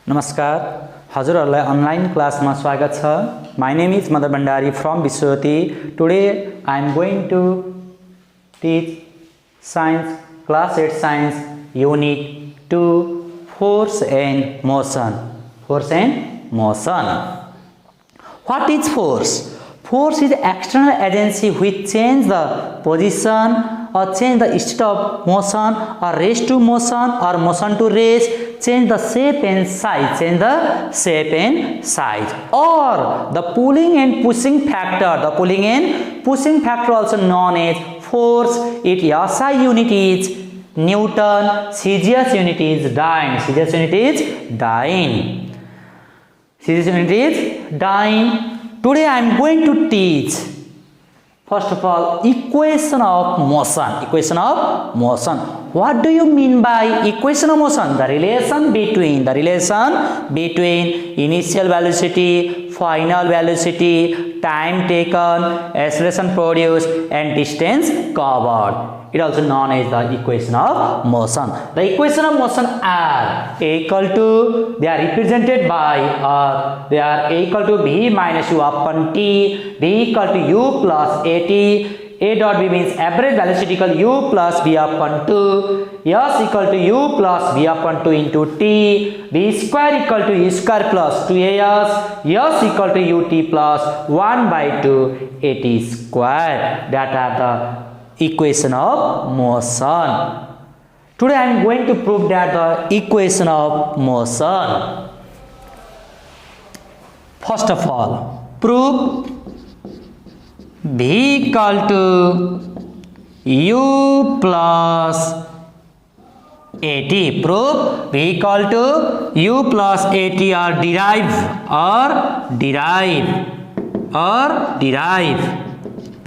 नमस्कार, हजुरहरुलाई अनलाइन क्लासमा स्वागत छ। माई नेम इज मदर भण्डारी फ्रम विश्वती। Today I am going to teach science class 8 science unit 2 force and motion. Force and motion. What is force? Force is external agency which change the position or change the state of motion or rest to motion or motion to rest, change the shape and size, change the shape and size, or the pulling and pushing factor. The pulling and pushing factor also known as force. Its SI unit is Newton, CGS unit is Dyne. CGS unit is Dyne. CGS unit is Dyne. Today I am going to teach first of all equation of motion. Equation of motion. What do you mean by equation of motion? The relation between initial velocity, final velocity, time taken, acceleration produced, and distance covered. It also known as the equation of motion. The equation of motion are equal to, they are represented by, they are equal to V minus U upon T, V equal to U plus AT, A dot B means average velocity equal U plus V upon 2, S equal to U plus V upon 2 into T, V square equal to U square plus 2AS, S equal to UT plus 1 by 2 AT square. That are the equation of motion. Today I am going to prove that the equation of motion. First of all, prove V equal to U plus AT. Prove V equal to U plus AT or derive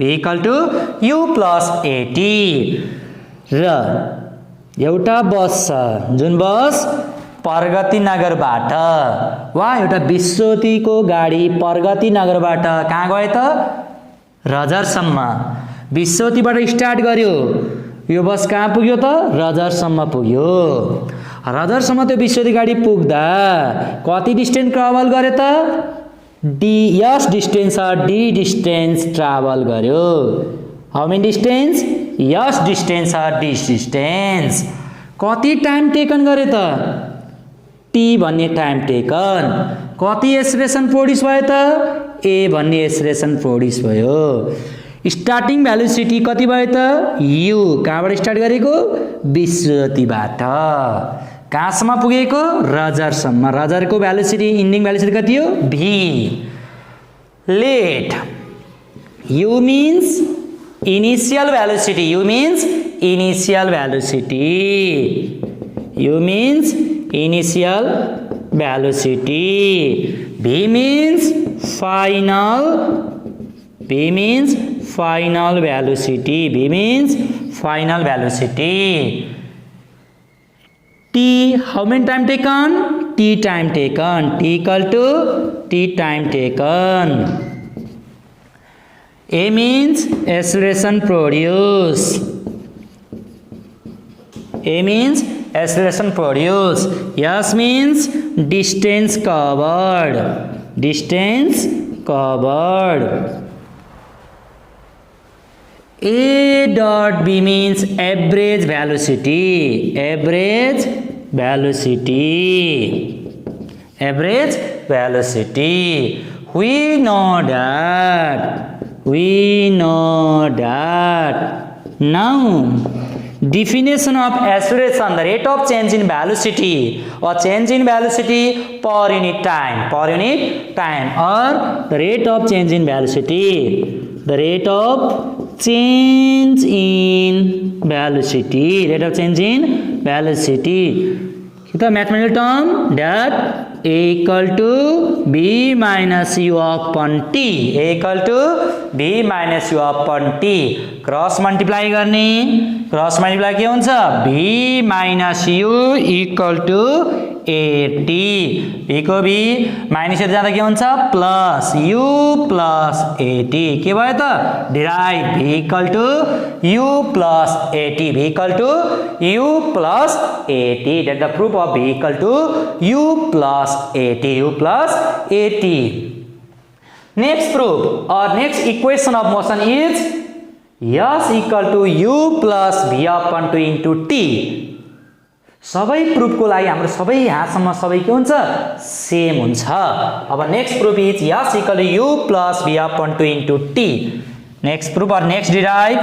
V equal to U plus AT. र एउटा बस छ जुन बस प्रगति नगरबाट वा एउटा विश्वतीको गाडी प्रगति नगरबाट कहाँ गयो त रजरसम्म। विश्वतीबाट स्टार्ट गर्यो, यो बस कहाँ पुग्यो त रजरसम्म पुग्यो। रजरसम्म त्यो विश्वती गाडी पुग्दा कति डिस्टेन्स ट्राभल गर्यो त S distance or D distance travel गर्यो। How many distance? S distance or D distance। कति टाइम टेकन गर्यो त T भन्ने टाइम टेकन। कति एक्सेलरेसन प्रोड्युस भयो त A भन्ने एक्सेलरेसन प्रोड्युस भयो। स्टार्टिङ भेलोसिटी कति भयो त U, कहाँबाट स्टार्ट गरेको विश्वतीबाट कहाँसम्म पुगेको रजरसम्म। रजरको भेलोसिटी इन्डिङ भेलोसिटी कति हो V। Let U means initial velocity. U means initial velocity. U means initial velocity. V means final. V means final velocity. V means final velocity. T, how many time taken? T time taken. T equal to T time taken. A means acceleration produced. A means acceleration produced. S means distance covered. Distance covered. A dot B means average velocity. Average velocity. Average velocity. We know that. Now, definition of acceleration, the rate of change in velocity or change in velocity per unit time. Per unit time, or the rate of change in velocity. The rate of change in velocity. Rate of change in velocity. The mathematical term that A equal to B minus U upon T. A equal to B minus U upon T. Cross multiply गर्ने, cross multiply के हुन्छ B minus U equal to a t b को b minus at जाँदा के हुन्छ plus you plus eighty के भयो त derive v equal to u plus at v equal to u plus at that the proof of v equal to u plus at u plus at next proof or next equation of motion is S equal to u plus v upon two into t सबै प्रुफको लागि हाम्रो सबै यहाँसम्म सबै के हुन्छ same हुन्छ अब next proof is S equal to u plus v upon two into t next proof or next derive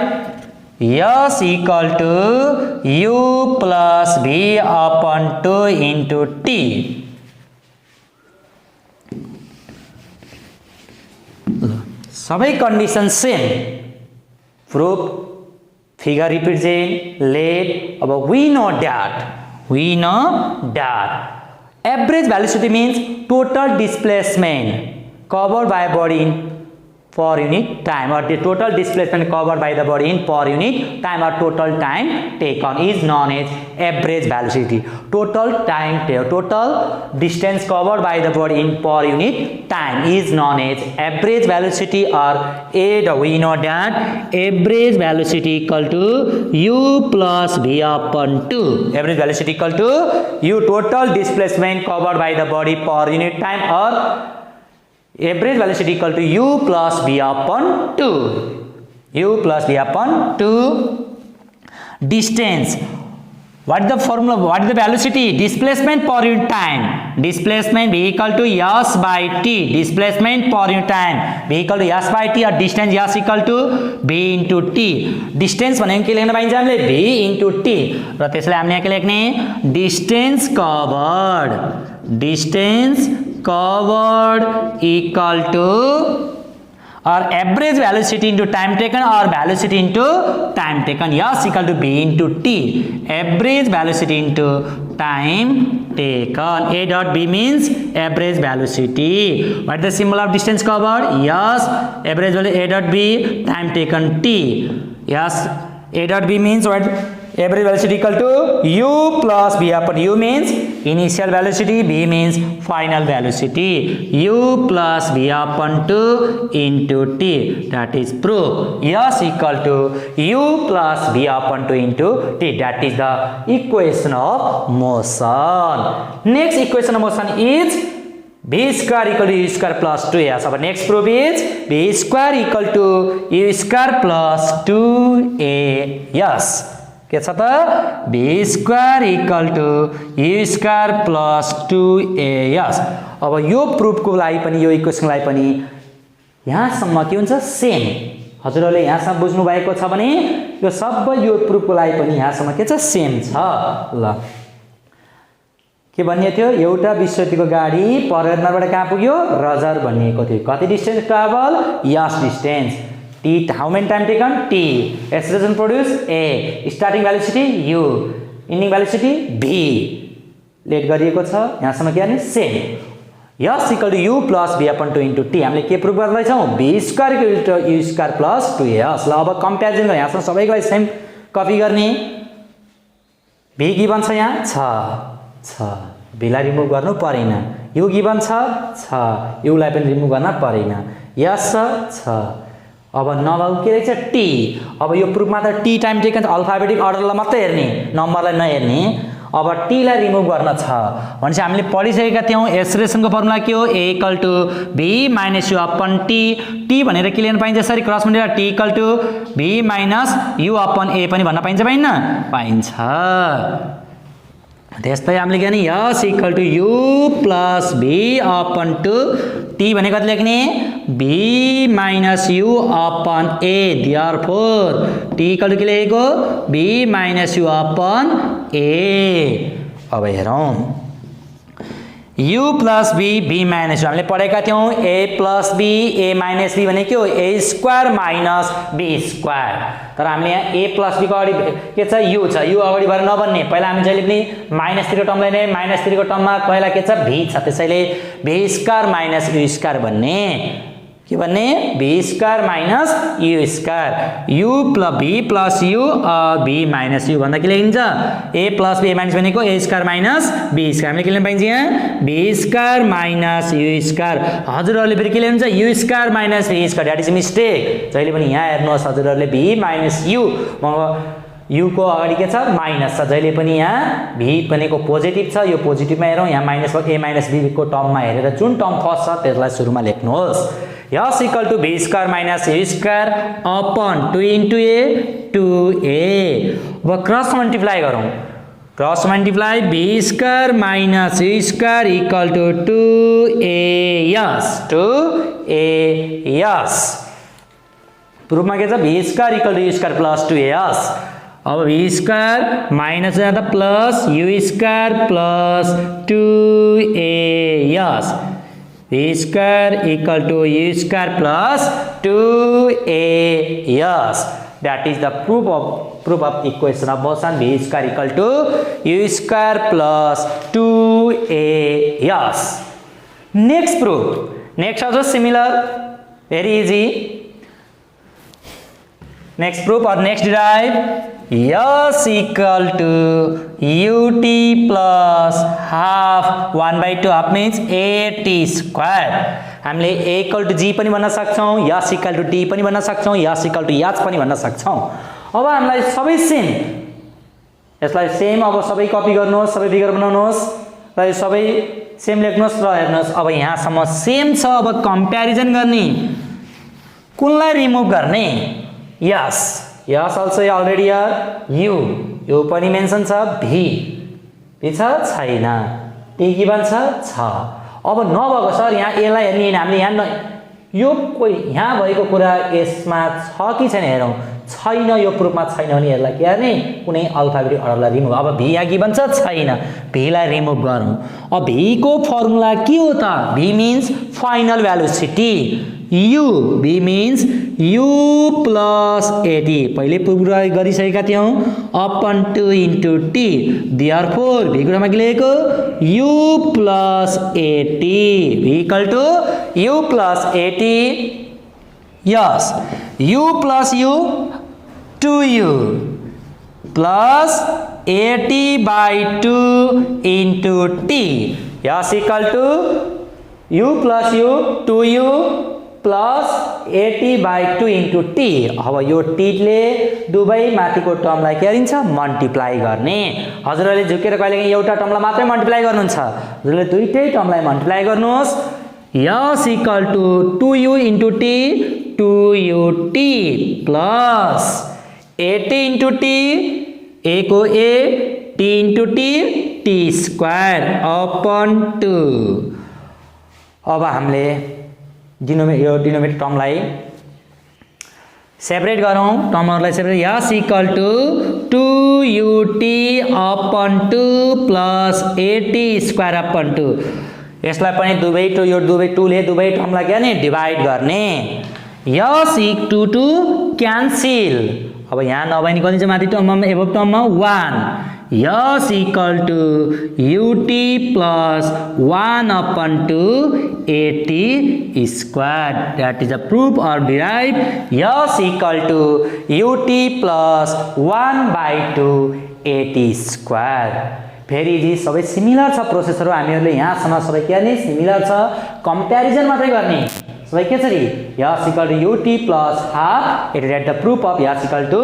S equal to u plus v upon two into t सबै condition same proof figure represent let अब we know that average velocity means total displacement covered by a body in per unit time or the total displacement covered by the body in per unit time or total time taken is known as average velocity total distance covered by the body in per unit time is known as average velocity or we know that average velocity equal to u plus v upon 2 average velocity equal to u total displacement covered by the body per unit time or average velocity equal to u plus v upon 2 u plus v upon 2 distance what is the formula what is the velocity displacement per unit time displacement v equal to s by t displacement per unit time v equal to s by t or distance s equal to v into t distance भनेको के लेख्न पाइन्छ हामीले v into t र त्यसलाई हामीले के लेख्ने distance covered equal to or average velocity into time taken or velocity into time taken s equal to b into t average velocity into time taken a dot b means average velocity what is the symbol of distance covered s average velocity a dot b time taken t yes a dot b means what average velocity equal to u plus v upon u means initial velocity b means final velocity u plus v upon 2 into t that is proof s equal to u plus v upon 2 into t that is the equation of motion next equation of motion is b square equal to u square plus 2s our next proof is b square equal to u square plus 2as के छ त b square equal to u square plus 2as अब यो प्रुफको लागि पनि यो इक्वेसनको लागि पनि यहाँसम्म के हुन्छ सेम हजुरहरूले यहाँसम्म बुझ्नु भएको छ भने यो सबै यो प्रुफको लागि पनि यहाँसम्म के छ सेम छ ल के भन्ने थियो एउटा विश्वतिको गाडी परगनाबाट कहाँ पुग्यो रजर भनिएको थियो कति distance travel yes distance t how many time taken t acceleration produce a starting velocity u ending velocity v let गरिएको छ यहाँसम्म के गर्ने same s equal to u plus v upon 2 into t हामीले के प्रुफ गर्दै छौं b square equal to u square plus 2as ल अब कम्प्यारिजन गर्न यहाँसम्म सबैको लागि सेम कपी गर्ने v गिवन छ यहाँ छ v लाई रिमुभ गर्नु परेन u गिवन छ u लाई पनि रिमुभ गर्न परेन s छ अब नभएको के रहेछ t अब यो प्रुफमा त t टाइम टेकन अल्फाबेटिक अर्डरलाई मात्रै हेर्ने नम्बरलाई नहेर्ने अब t लाई रिमुभ गर्न छ भनेपछि हामीले पढिसकेका थियौं एक्सप्रेसनको फर्मुला के हो a equal to b minus u upon t भनेर के लेख्न पाइन्छ यसरी cross multiply t equal to b minus u upon a पनि भन्न पाइन्छ पाइन्छ त्यस्तै हामीले के भने s equal to u plus v upon 2 t भने कति लेख्ने b minus u upon a therefore t equal to के लेखेको b minus u upon a अब हेरौं u plus b b minus u हामीले पढेका थियौं a plus b a minus b भने के हो a square minus b square तर हामीले यहाँ a प्लस b को अगाडि के छ u अगाडि भएर नबन्ने पहिला हामी जहिले पनि माइनस 3 को टर्म लिने माइनस 3 को टर्ममा पहिला के छ v छ त्यसैले b square minus u square भन्ने के भन्ने b square minus u square u plus b plus u b minus u भन्दा के लेखिन्छ a प्लस b माइनस भनेको a square minus b square हामीले के लेख्न पाइन्छ यहाँ b square minus u square हजुरहरूले फेरि के लेख्नुहुन्छ u square minus b square that is mistake जहिले पनि यहाँ हेर्नुहोस् हजुरहरूले b माइनस u u को अगाडि के छ माइनस छ जहिले पनि यहाँ v भनेको पोजिटिभ छ यो पोजिटिभमा हेरौँ यहाँ माइनस a माइनस b को टर्ममा हेरेर जुन टर्म फर्स्ट छ त्यसलाई सुरुमा लेख्नुहोस् s equal to b square minus a square upon 2 into a 2a अब क्रस मल्टिप्लाई गरौँ cross multiply b square minus a square equal to 2a 2a प्रुफमा के छ b square equal to u square plus 2a अब v square minus जाँदा plus u square plus 2a v square equal to u square plus 2a that is the proof of equation of motion v square equal to u square plus 2a next proof next also similar very easy next proof or next derive s equal to ut plus half 1 by 2 half means at square हामीले a equal to g पनि भन्न सक्छौं s equal to t पनि भन्न सक्छौं s equal to h पनि भन्न सक्छौं अब हामीलाई सबै सेम यसलाई सेम अब सबै कपी गर्नुहोस् सबै फिगर बनाउनुहोस् र सबै सेम लेख्नुहोस् र हेर्नुहोस् अब यहाँसम्म सेम छ अब कम्प्यारिजन गर्ने कुनलाई रिमुभ गर्ने यस यस अल्सो अलरेडी हियर यु पनि मेन्सन छ भी छ छैन टी गिभन छ अब नभएको सर यहाँ ए लाई हेर्ने हामीले यहाँ यो कोही यहाँ भएको कुरा यसमा छ कि छैन हेरौँ छैन यो प्रुफमा छैन भने यसलाई के गर्ने कुनै अल्फाबेटिक अर्डरलाई रिमुभ अब भी यहाँ गिभन छ छैन भी लाई रिमुभ गरौँ अब भी को फर्मुला के हो त v means final velocity u b means u plus at पहिले प्रुफ गरिसकेका थियौं upon 2 into t therefore v गुणामा के लेखेको u plus at v equal to u plus at yes u plus u 2u plus at by 2 into t yes equal to u plus u 2u plus 80 by 2 into t अब यो t ले दुबै माथिको टर्मलाई के गरिन्छ multiply गर्ने हजुरले झुकेर कहिलेकाहीँ एउटा टर्मलाई मात्रै मल्टिप्लाई गर्नुहुन्छ हजुरले दुईटै टर्मलाई मल्टिप्लाई गर्नुहोस् s equal to 2u into t 2ut plus 80 into t a को a t into t t square upon 2 अब हामीले डिनोमिनेटर टर्मलाई सेपरेट गरौँ टर्महरुलाई separate s equal to 2ut upon 2 plus 80 square upon 2 यसलाई पनि दुबै टु ले दुबै टर्मलाई के गर्ने डिवाइड गर्ने s इक्वल टु क्यान्सल अब यहाँ नभएनी कति छ माथि टर्ममा above टर्ममा 1 s equal to ut plus 1 upon 2 at square that is a proof or derive s equal to ut plus 1 by 2 at square very easy सबै सिमिलर छ प्रोसेसहरु हामीहरुले यहाँसम्म सबै के गर्ने सिमिलर छ कम्प्यारिजन मात्रै गर्ने सबै के छ रे s equal to ut plus half it is the proof of s equal to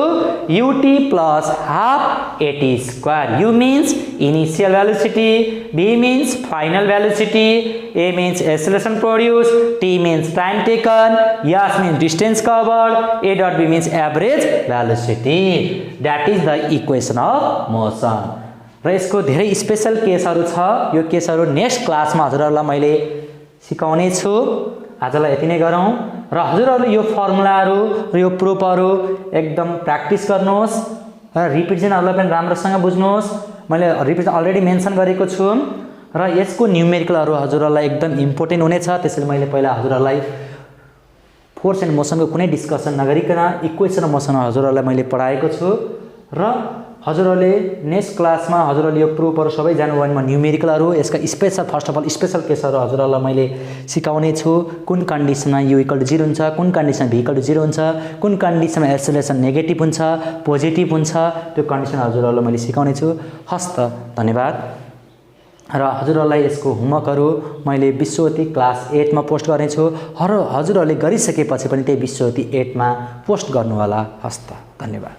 ut plus half at square u means initial velocity b means final velocity a means acceleration produced t means time taken s means distance covered a dot b means average velocity that is the equation of motion र यसको धेरै special केसहरु छ यो केसहरु next क्लासमा हजुरहरुलाई मैले सिकाउने छु आजलाई यति नै गरौँ र हजुरहरुले यो फर्मुलाहरु र यो प्रुफहरु एकदम प्र्याक्टिस गर्नुहोस् र रिप्रेजेन्टहरुलाई पनि राम्रोसँग बुझ्नुहोस् मैले रिप्रेजेन्ट अलरेडी मेन्सन गरेको छु र यसको न्यूमेरिकलहरु हजुरहरुलाई एकदम इम्पोर्टेन्ट हुनेछ त्यसैले मैले पहिला हजुरहरुलाई फोर्स एन्ड मोसनको कुनै डिस्कसन नगरिकन इक्वेसन अफ मोसन हजुरहरुलाई मैले पढाएको छु र हजुरहरूले नेक्स्ट क्लासमा हजुरहरूले यो प्रुफहरू सबै जानुभयो भने म न्युमेरिकलहरू यसका special first of all special केसहरू हजुरहरूलाई मैले सिकाउने छु। कुन कन्डिसनमा u = 0 हुन्छ, कुन कन्डिसनमा v = 0 हुन्छ, कुन कन्डिसनमा एक्सेलरेसन नेगेटिभ हुन्छ, पोजिटिभ हुन्छ, त्यो कन्डिसन हजुरहरूलाई मैले सिकाउने छु। हस् त, धन्यवाद। र हजुरहरूलाई यसको होमवर्कहरू मैले विश्ववती क्लास 8 मा पोस्ट गर्नेछु। हजुरहरूले गरिसकेपछि पनि त्यही विश्ववती 8 मा पोस्ट गर्नुहोला। हस् त, धन्यवाद।